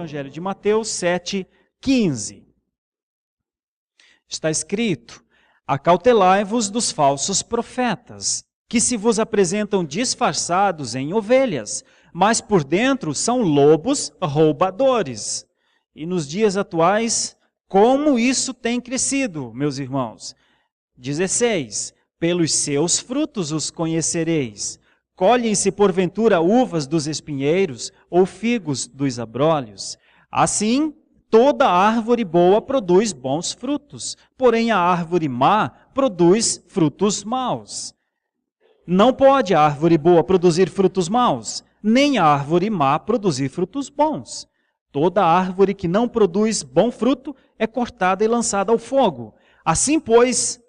Evangelho de Mateus 7:15. Está escrito: acautelai-vos dos falsos profetas, que se vos apresentam disfarçados em ovelhas, mas por dentro são lobos roubadores. E nos dias atuais, como isso tem crescido, meus irmãos? 16. Pelos seus frutos os conhecereis. Colhem-se porventura uvas dos espinheiros ou figos dos abrolhos. Assim, toda árvore boa produz bons frutos, porém a árvore má produz frutos maus. Não pode a árvore boa produzir frutos maus, nem a árvore má produzir frutos bons. Toda árvore que não produz bom fruto é cortada e lançada ao fogo. Assim, pois,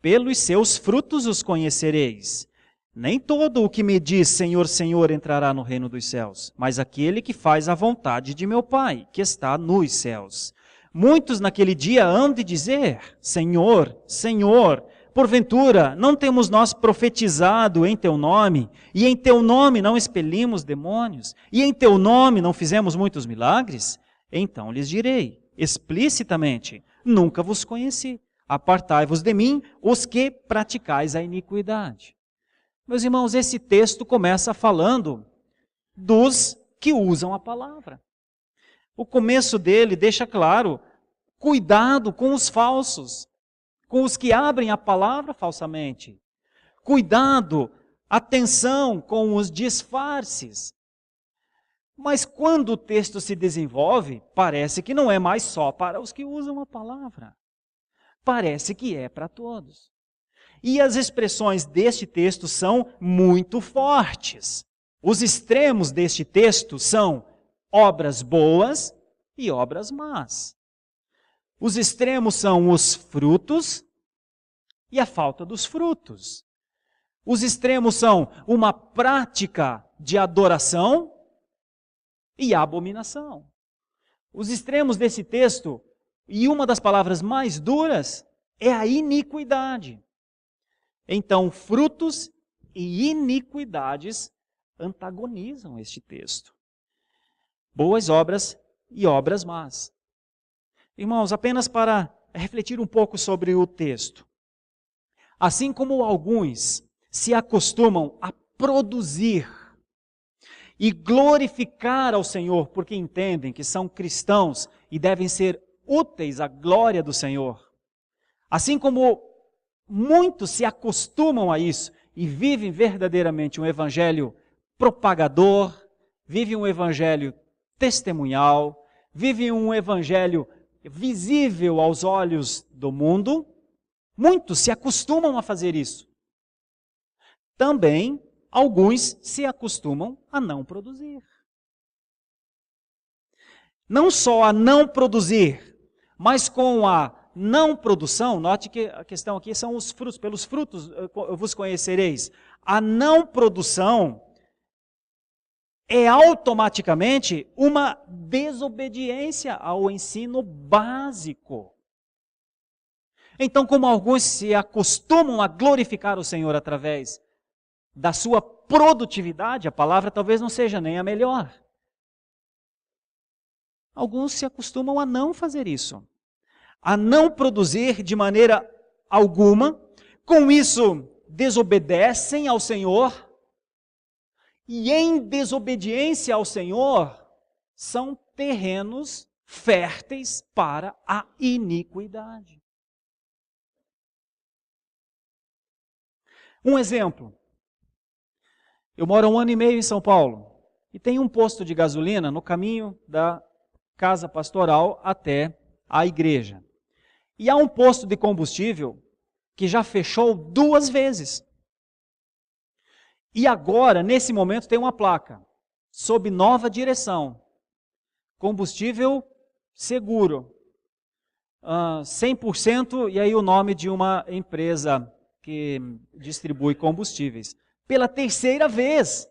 pelos seus frutos os conhecereis. Nem todo o que me diz Senhor, Senhor entrará no reino dos céus, mas aquele que faz a vontade de meu Pai, que está nos céus. Muitos naquele dia hão de dizer: Senhor, Senhor, porventura não temos nós profetizado em teu nome, e em teu nome não expelimos demônios, e em teu nome não fizemos muitos milagres? Então lhes direi explicitamente: nunca vos conheci. Apartai-vos de mim, os que praticais a iniquidade. Meus irmãos, esse texto começa falando dos que usam a palavra. O começo dele deixa claro: cuidado com os falsos, com os que abrem a palavra falsamente. Cuidado, atenção com os disfarces. Mas quando o texto se desenvolve, parece que não é mais só para os que usam a palavra. Parece que é para todos. E as expressões deste texto são muito fortes. Os extremos deste texto são obras boas e obras más. Os extremos são os frutos e a falta dos frutos. Os extremos são uma prática de adoração e abominação. Os extremos desse texto, e uma das palavras mais duras, é a iniquidade. Então, frutos e iniquidades antagonizam este texto. Boas obras e obras más. Irmãos, apenas para refletir um pouco sobre o texto. Assim como alguns se acostumam a produzir e glorificar ao Senhor, porque entendem que são cristãos e devem ser úteis à glória do Senhor. Assim como muitos se acostumam a isso e vivem verdadeiramente um evangelho propagador, vivem um evangelho testemunhal, vivem um evangelho visível aos olhos do mundo, muitos se acostumam a fazer isso. Também alguns se acostumam a não produzir. Não só a não produzir, mas com a não produção, note que a questão aqui são os frutos, pelos frutos vos conhecereis. A não produção é automaticamente uma desobediência ao ensino básico. Então, como alguns se acostumam a glorificar o Senhor através da sua produtividade, a palavra talvez não seja nem a melhor. Alguns se acostumam a não fazer isso, a não produzir de maneira alguma, com isso desobedecem ao Senhor, e em desobediência ao Senhor são terrenos férteis para a iniquidade. Um exemplo. Eu moro há 1 ano e meio em São Paulo e tem um posto de gasolina no caminho da casa pastoral até a igreja. E há um posto de combustível que já fechou 2 vezes. E agora, nesse momento, tem uma placa, sob nova direção, combustível seguro, 100%, e aí o nome de uma empresa que distribui combustíveis, pela 3ª vez.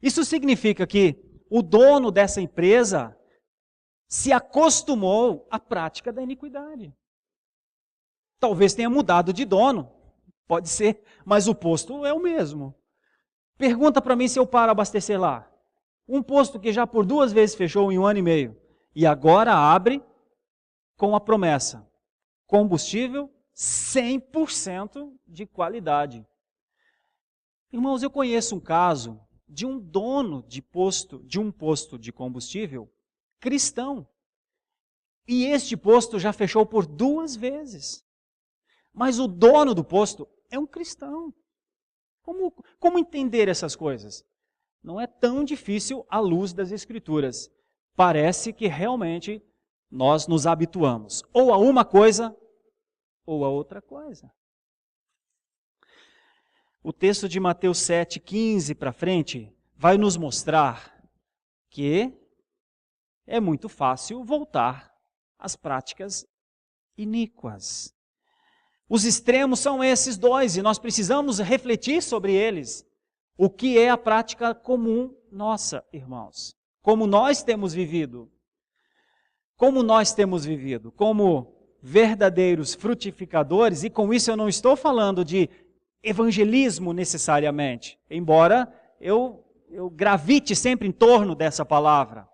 Isso significa que o dono dessa empresa se acostumou à prática da iniquidade. Talvez tenha mudado de dono, pode ser, mas o posto é o mesmo. Pergunta para mim se eu paro abastecer lá. Um posto que já por 2 vezes fechou em 1 ano e meio. E agora abre com a promessa: combustível 100% de qualidade. Irmãos, eu conheço um caso de um dono de um posto de combustível cristão. E este posto já fechou por 2 vezes. Mas o dono do posto é um cristão. Como entender essas coisas? Não é tão difícil à luz das Escrituras. Parece que realmente nós nos habituamos ou a uma coisa ou a outra coisa. O texto de Mateus 7,15 para frente vai nos mostrar que é muito fácil voltar às práticas iníquas. Os extremos são esses 2 e nós precisamos refletir sobre eles. O que é a prática comum nossa, irmãos? Como nós temos vivido? Como nós temos vivido? Como verdadeiros frutificadores, e com isso eu não estou falando de evangelismo necessariamente, embora eu gravite sempre em torno dessa palavra.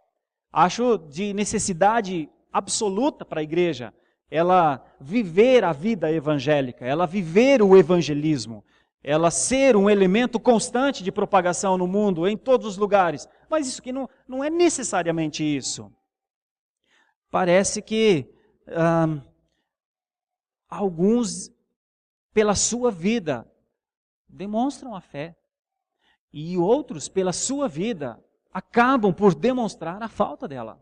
Acho de necessidade absoluta para a igreja ela viver a vida evangélica, ela viver o evangelismo, ela ser um elemento constante de propagação no mundo, em todos os lugares. Mas isso que não é necessariamente isso. Parece que alguns, pela sua vida, demonstram a fé. E outros, pela sua vida, acabam por demonstrar a falta dela.